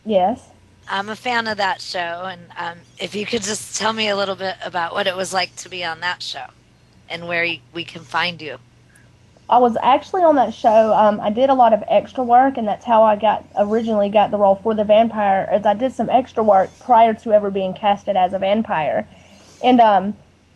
Yes. I'm a fan of that show, and if you could just tell me a little bit about what it was like to be on that show and where we can find you. I was actually on that show. I did a lot of extra work, and that's how I originally got the role for the vampire. As I did some extra work prior to ever being casted as a vampire. And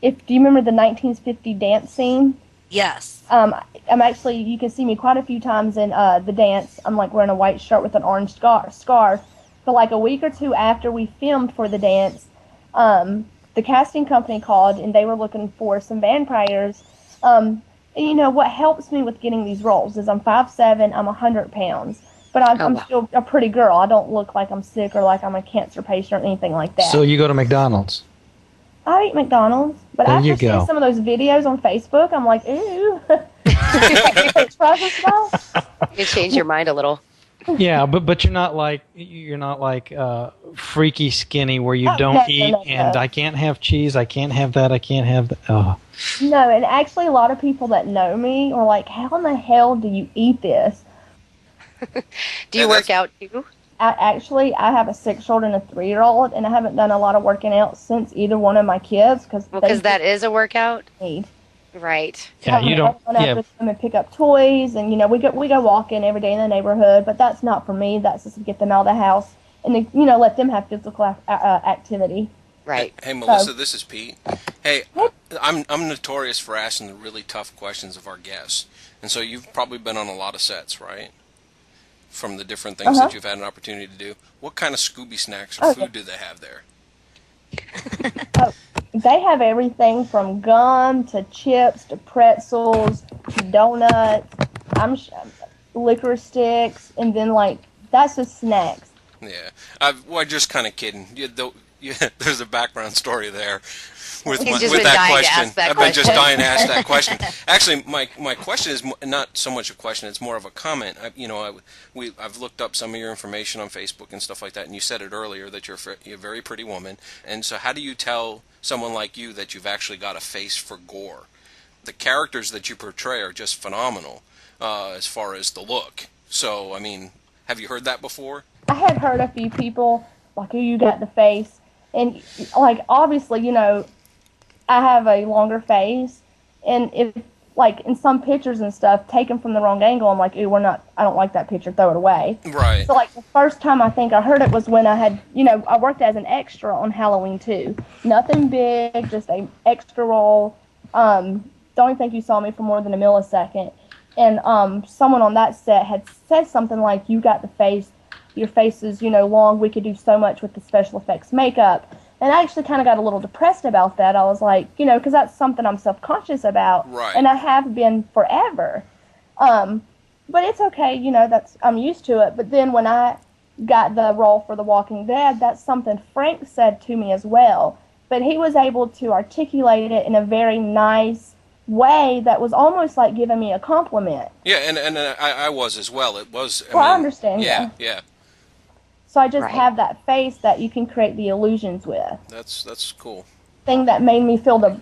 do you remember the 1950 dance scene? Yes. I'm actually, you can see me quite a few times in the dance. I'm like wearing a white shirt with an orange scarf. But like a week or two after we filmed for the dance, the casting company called and they were looking for some vampires. And you know, what helps me with getting these roles is I'm 5'7", I'm 100 pounds. But I'm still a pretty girl. I don't look like I'm sick or like I'm a cancer patient or anything like that. So you go to McDonald's? I eat McDonald's. But after seeing some of those videos on Facebook, I'm like, ooh. You change your mind a little. Yeah, but you're not like freaky skinny where you don't eat and I can't have cheese, I can't have that, I can't have that. Oh. No, and actually a lot of people that know me are like, how in the hell do you eat this? Do you work out too? I have a 6-year-old and a 3-year-old, and I haven't done a lot of working out since either one of my kids because that is a workout. Need. Right. Yeah, you don't. After them and pick up toys, and you know we go walking every day in the neighborhood, but that's not for me. That's just to get them out of the house and then, you know, let them have physical activity. Right. Hey Melissa, this is Pete. Hey, I'm notorious for asking the really tough questions of our guests, and so you've probably been on a lot of sets, right? From the different things that you've had an opportunity to do. What kind of Scooby snacks or food do they have there? They have everything from gum to chips to pretzels to donuts. Liquor sticks, and then that's just snacks. Yeah, I'm just kind of kidding. There's a background story there with that question. I've been just dying to ask that question. Actually, my question is not so much a question; it's more of a comment. I've looked up some of your information on Facebook and stuff like that, and you said it earlier that you're a very pretty woman. And so, how do you tell someone like you that you've actually got a face for gore? The characters that you portray are just phenomenal as far as the look. So, I mean, have you heard that before? I had heard a few people like, "Oh, you got the face," and obviously, you know, I have a longer face, and if in some pictures and stuff taken from the wrong angle, I'm like, ooh, I don't like that picture, throw it away. Right. So the first time I think I heard it was when I had, I worked as an extra on Halloween 2. Nothing big, just a extra role. Don't think you saw me for more than a millisecond. And someone on that set had said something like, you got the face, your face is, long, we could do so much with the special effects makeup. And I actually kind of got a little depressed about that. I was like, because that's something I'm self-conscious about. Right. And I have been forever. But it's okay, I'm used to it. But then when I got the role for The Walking Dead, that's something Frank said to me as well. But he was able to articulate it in a very nice way that was almost like giving me a compliment. Yeah, and I was as well. It was. I understand. Yeah. So I just have that face that you can create the illusions with. That's cool. Thing that made me feel that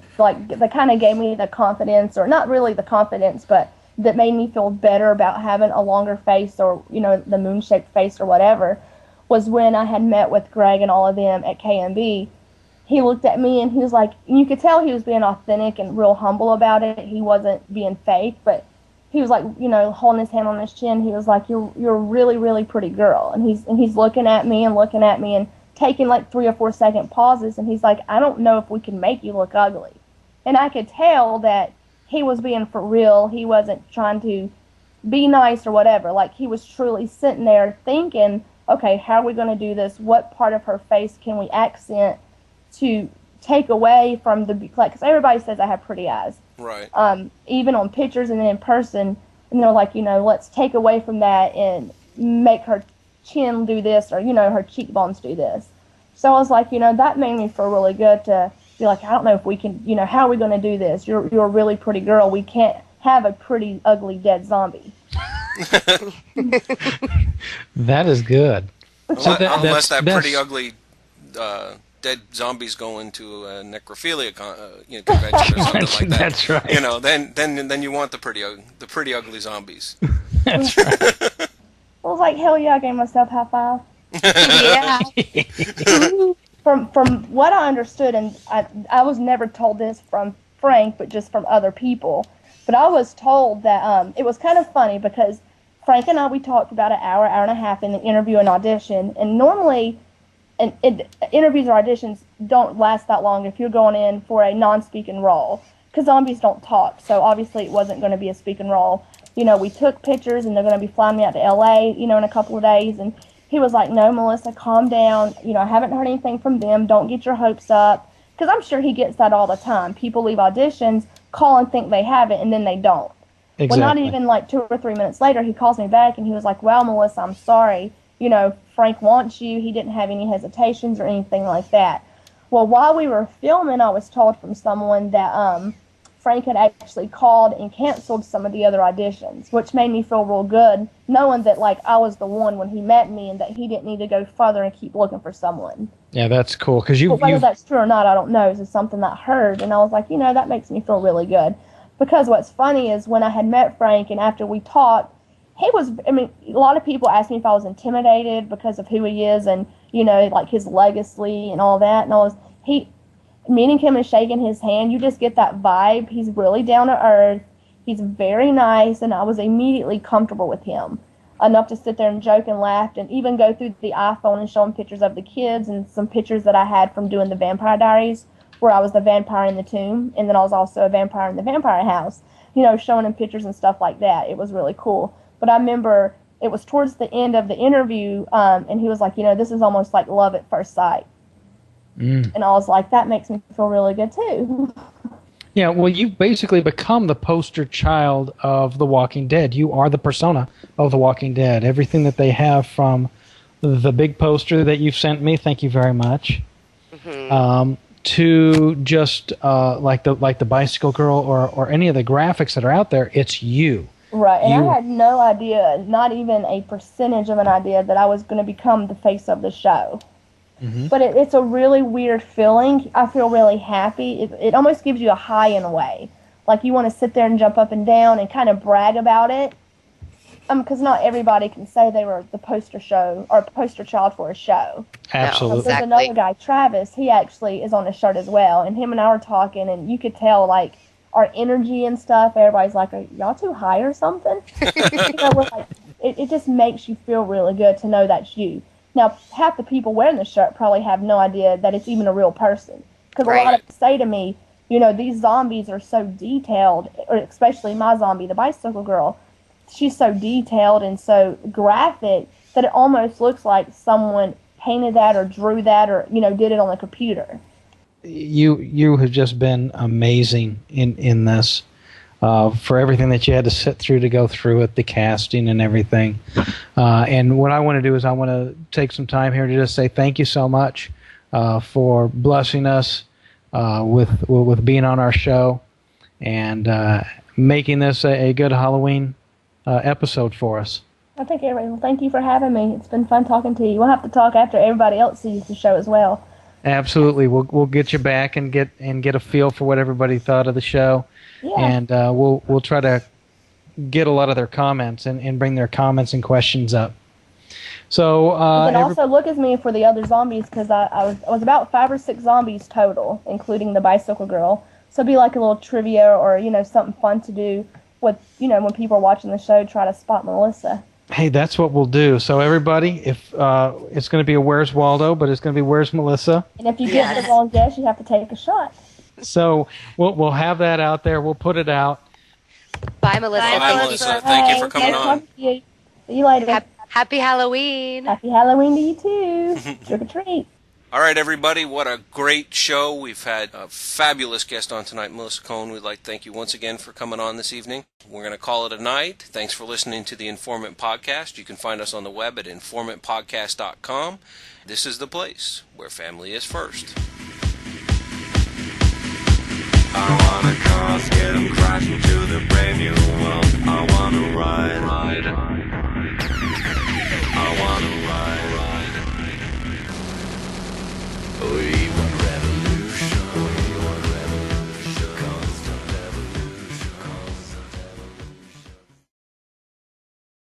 kind of gave me the confidence, or not really the confidence, but that made me feel better about having a longer face, or the moon-shaped face or whatever, was when I had met with Greg and all of them at KMB. He looked at me and he was like, you could tell he was being authentic and real humble about it. He wasn't being fake, but he was like, holding his hand on his chin. He was like, you're a really, really pretty girl. And he's looking at me and taking 3 or 4 second pauses. And he's like, I don't know if we can make you look ugly. And I could tell that he was being for real. He wasn't trying to be nice or whatever. He was truly sitting there thinking, okay, how are we going to do this? What part of her face can we accent to take away from because everybody says I have pretty eyes. Right. Even on pictures and then in person, and they're like, let's take away from that and make her chin do this, or, her cheekbones do this. So I was like, that made me feel really good to be like, I don't know if we can, how are we going to do this? You're a really pretty girl. We can't have a pretty, ugly, dead zombie. That is good. Unless that pretty, ugly... dead zombies go into a necrophilia convention or something like that. That's right. Then you want the pretty ugly zombies. That's right. I was like, hell yeah, I gave myself a high five. Yeah. From what I understood, and I was never told this from Frank, but just from other people. But I was told that it was kind of funny because Frank and we talked about an hour and a half in the interview and audition. And normally, interviews or auditions don't last that long if you're going in for a non-speaking role, because zombies don't talk. So obviously it wasn't going to be a speaking role. We took pictures, and they're going to be flying me out to LA, in a couple of days. And he was like, no, Melissa, calm down. I haven't heard anything from them. Don't get your hopes up. Because I'm sure he gets that all the time. People leave auditions, call and think they have it, and then they don't. Exactly. Well, not even like 2 or 3 minutes later, he calls me back, and he was like, well, Melissa, I'm sorry. Frank wants you. He didn't have any hesitations or anything like that. Well, while we were filming, I was told from someone that Frank had actually called and canceled some of the other auditions, which made me feel real good, knowing that I was the one when he met me, and that he didn't need to go further and keep looking for someone. Yeah, that's cool. But whether that's true or not, I don't know. It's just something that I heard, and I was like, that makes me feel really good. Because what's funny is when I had met Frank, and after we talked, a lot of people asked me if I was intimidated because of who he is and, his legacy and all that. And meeting him and shaking his hand, you just get that vibe. He's really down to earth. He's very nice, and I was immediately comfortable with him enough to sit there and joke and laugh and even go through the iPhone and show him pictures of the kids and some pictures that I had from doing the Vampire Diaries, where I was the vampire in the tomb, and then I was also a vampire in the vampire house, showing him pictures and stuff like that. It was really cool. But I remember it was towards the end of the interview, and he was like, this is almost like love at first sight. And I was like, that makes me feel really good, too. Yeah, well, you've basically become the poster child of The Walking Dead. You are the persona of The Walking Dead. Everything that they have, from the big poster that you've sent me, thank you very much, to just like the bicycle girl or any of the graphics that are out there, it's you. Right, and I had no idea, not even a percentage of an idea, that I was going to become the face of the show. Mm-hmm. But it's a really weird feeling. I feel really happy. It almost gives you a high in a way. Like you want to sit there and jump up and down and kind of brag about it. Because not everybody can say they were the poster child for a show. Absolutely. There's another guy, Travis. He actually is on the shirt as well. And him and I were talking, and you could tell, our energy and stuff. Everybody's like, are y'all too high or something? We're like, it just makes you feel really good to know that's you. Now, half the people wearing the shirt probably have no idea that it's even a real person. Because a lot of people say to me, these zombies are so detailed, or especially my zombie, the bicycle girl, she's so detailed and so graphic that it almost looks like someone painted that or drew that or, did it on the computer. You have just been amazing in this. For everything that you had to sit through to go through it, the casting and everything. And what I want to do is I want to take some time here to just say thank you so much for blessing us with being on our show and making this a good Halloween episode for us. I think well, thank you for having me. It's been fun talking to you. We'll have to talk after everybody else sees the show as well. Absolutely. We'll get you back and get a feel for what everybody thought of the show. Yeah. And we'll try to get a lot of their comments and bring their comments and questions up. So you can also look at me for the other zombies, because I was about 5 or 6 zombies total, including the bicycle girl. So it'd be like a little trivia or something fun to do with when people are watching the show, try to spot Melissa. Hey, that's what we'll do. So everybody, if it's going to be a Where's Waldo, but it's going to be Where's Melissa. And if you get the wrong guess, you have to take a shot. So we'll have that out there. We'll put it out. Bye, Melissa. Bye, Melissa. Thank you for coming on. See you later. Happy Halloween. Happy Halloween to you too. Trick or treat. All right, everybody. What a great show. We've had a fabulous guest on tonight, Melissa Cowan. We'd like to thank you once again for coming on this evening. We're going to call it a night. Thanks for listening to the Informant Podcast. You can find us on the web at informantpodcast.com. This is the place where family is first. I wanna cause, get 'em crashing to the brand new world. I wanna